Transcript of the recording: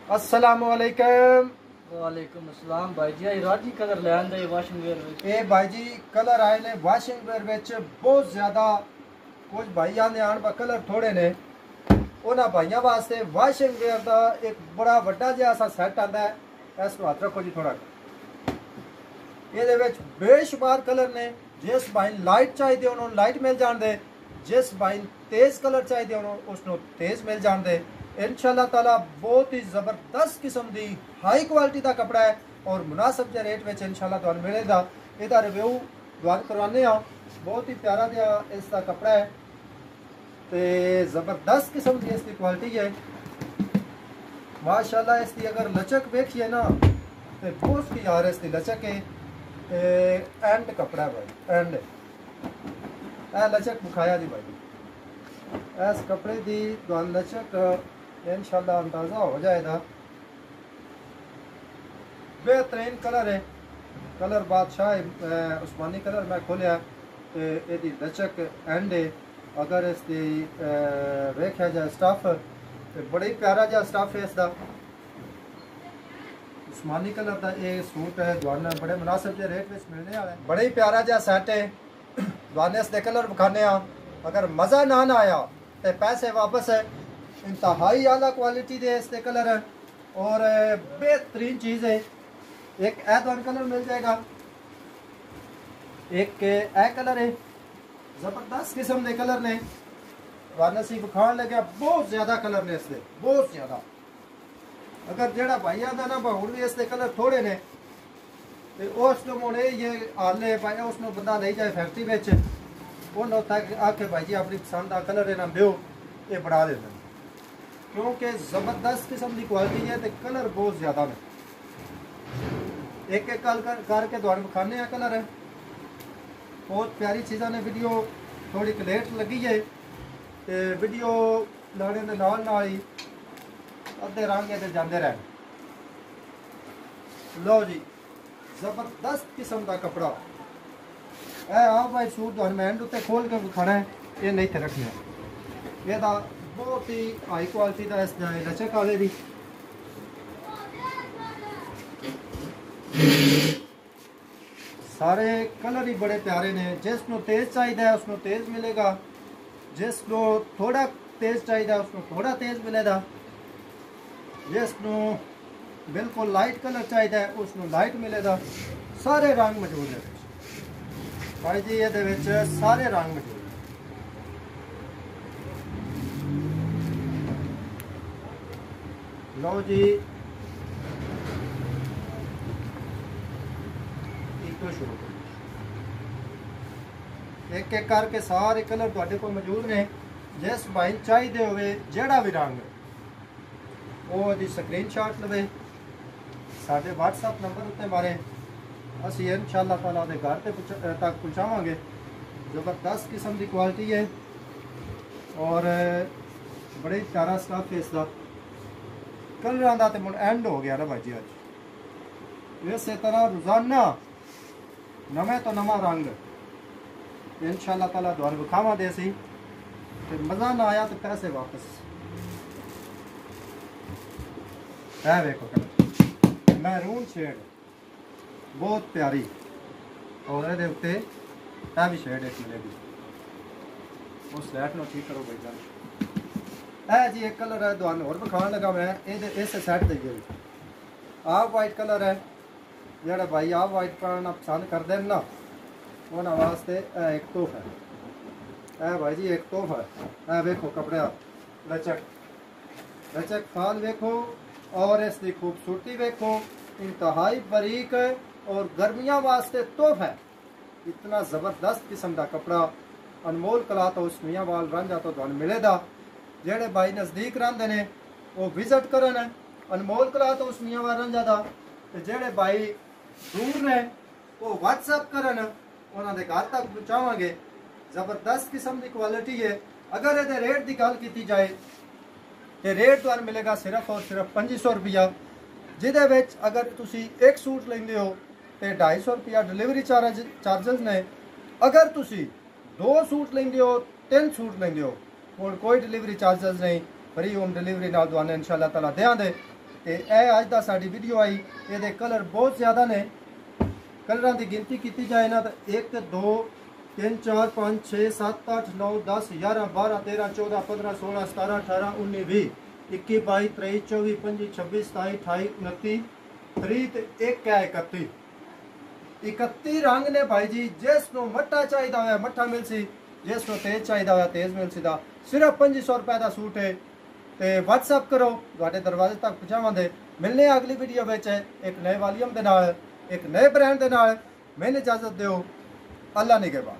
अस्सलामुअलैकुम। वालेकुम अस्सलाम भाई जी। राजी कलर ले आंदे वाशिंग वेयर विच। ए भाई जी कलर आए ने वाशिंग वेयर विच बहुत ज्यादा। कुछ भाई आंदे आन बा कलर थोड़े ने, उन्हां भाइयों वास्ते वाशिंग वेयर दा एक बड़ा वड्डा जिहा सा सैट आंदा है। इस हाथ रखो जी थोड़ा। ਇਹਦੇ ਵਿੱਚ बेशुमार कलर ने। जिस भाई लाइट चाहिए उन्होंने लाइट मिल जान दे, जिस भाई तेज कलर चाहिए उन्होंने उसको तेज मिल जान दे। इंशाल्लाह ताला बहुत ही जबरदस्त किस्म की हाई क्वालिटी का कपड़ा है और मुनासिब जे रेट में इंशाल्लाह तुहानू मिलेगा। इसका रिव्यू तुहानू करवाने आ। बहुत ही प्यारा जिहा इसका कपड़ा है तो जबरदस्त किस्म की इसकी क्वालिटी है माशाल्लाह। इसकी अगर लचक देखिए ना तो बहुत की यार इसकी लचक है। एंड कपड़ा है भाई, एंड लचक बुखाया जी भाई। इस कपड़े की तुहानू लचक इंशाल्लाह अंदाज़ा हो जाएगा। बेहतरीन कलर है, कलर बादशाह है। उस्मानी कलर मैं खोलिया तो यदी लचक एंड है। अगर इसकी वेख्या जाए स्टफ तो बड़ा ही प्यारा जहा स्टफ है इसका। उस्मानी कलर का ये सूट है दुआने बड़े मुनासिब जे रेट में मिलने वाला है। बड़ा ही प्यारा जहा सैट है दुआने इसके कलर विखाने। अगर मज़ा ना आया तो पैसे वापस है। इंतहाई आला क्वालिटी दे इसके कलर है और बेहतरीन चीज़ है। एक ए दुआन कलर मिल जाएगा, एक ए कलर है। जबरदस्त किस्म के कलर ने दुआने सी विखाण लगे। बहुत ज़्यादा कलर ने इसके, बहुत ज़्यादा। अगर जेड़ा भाई आंदा ना हुण भी इसके कलर थोड़े ने तो उसको मुड़े ये हाले भाई उसको बंदा ले जाए फैक्ट्री में उन्होंने तक आके भाई जी अपनी पसंद का कलर इन्हें दो, ये बढ़ा देते क्योंकि जबरदस्त किस्म की क्वालिटी है तो कलर बहुत ज़्यादा ने। एक एक कल करके तुहानू विखाने कलर है। बहुत प्यारी चीज़ा ने। वीडियो थोड़ी लेट लगी है तो वीडियो लाने के नाल ही अद्धे रंग ते जाते रह। लो जी जबरदस्त किस्म का कपड़ा है। आप भाई सूट तुहानू मैं एंड उत्ते खोल के विखाना है, ये नहीं थे रखना। यदा बहुत ही हाई क्वालिटी का इस लचक वाले दी। सारे कलर ही बड़े प्यारे ने। जिसको तेज चाहिए उसको तेज मिलेगा, जिसको थोड़ा तेज चाहिए उसको थोड़ा तेज मिलेगा, जिसको बिल्कुल लाइट कलर चाहिए उसको लाइट मिलेगा। सारे रंग मौजूद है भाई जी, ये सारे रंग मौजूद है। लो जी शुरू एक एक करके सारे कलर तुहाडे को मौजूद ने। जिस भाई चाहिए होवे जेड़ा भी रंग वो दी स्क्रीनशॉट लवे साडे व्हाट्सएप नंबर उत्ते मारे असी इंशाल्लाह ताला दे घर तक पहुँचावांगे। जबरदस्त किस्म की क्वालिटी है और बड़े प्यारा स्टफ है इसका। कलर का तो मुड़ एंड हो गया ना भाई जी। अज इस तरह रोजाना नवे तो नवा रंग इंशाल्लाह ताला तुहानू विखावा दे सी। मज़ा ना आया तो पैसे वापस। है देखो कलर मैरून शेड बहुत प्यारी और ये उत्ते भी शेड एक मिलेगी। उस लैट नो ठीक करो भाई जान। है जी एक कलर है तुहानू होर विखाण लगा मैं इस सैट दे। आप वाइट कलर है जेड़ा भाई आप वाइट पहनना पसंद करते हैं ना उन्होंने वास्ते एक तोहफा है भाई जी। एक तोहफा है। वेखो कपड़ा लचक लचक फाल वेखो और इसकी खूबसूरती वेखो। इंतहाई बारीक है और गर्मियाँ वास्ते तोहफा है। इतना ज़बरदस्त किस्म का कपड़ा अनमोल कला तो उस मियाँ वाल रंजा तो तुहानू मिलेगा। जेड़े भाई नज़दीक रहिंदे ने वो विजिट करन अनमोल कला तो उस मियाँ वाल रंजा दा। जेड़े भाई दूर ने वो व्हाट्सएप करन उन्होंने घर तक पहुँचावांगे। जबरदस्त किस्म की क्वालिटी है। अगर ये रेट की गल की जाए तो रेट तुहानू मिलेगा सिर्फ और सिर्फ 2500 रुपया। जिदे विच अगर तुसी एक सूट लेंदे हो तो 250 रुपया डिलीवरी चार्जेस ने। अगर तुसी 2 सूट लेंदे हो 3 सूट लेंदे हो और कोई डिलीवरी चार्जेस नहीं, फ्री होम डिलीवरी नाल तुहानू इंशाल्लाह ताला देंगे। ਤੇ ਇਹ ਅੱਜ ਦਾ ਸਾਡੀ ਵੀਡੀਓ ਆਈ। ਇਹਦੇ ਕਲਰ ਬਹੁਤ ਜ਼ਿਆਦਾ ਨੇ। ਕਲਰਾਂ ਦੀ ਗਿਣਤੀ ਕੀਤੀ ਜਾਏ ਨਾ ਤਾਂ 1 2 3 4 5 6 7 8 9 10 11 12 13 14 15 16 17 18 19 20 21 22 23 24 25 26 27 28 29 30 ਤੇ ਇੱਕ ਹੈ 31 31 रंग ने भाई जी। जिस नो मट्टा चाहिए होया मट्टा मिल सी, जिस नो तेज चाहिए होया तेज मिल सी। सिर्फ 2500 रुपए का सूट है। तो व्हाट्सअप करो, ਤੁਹਾਡੇ ਦਰਵਾਜ਼ੇ तक पहुँचावे। मिलने अगली वीडियो में एक नए वॉल्यूम के नाल, एक नए ब्रांड के नाल। मैंने इजाजत दो। अल्लाह निगहबान।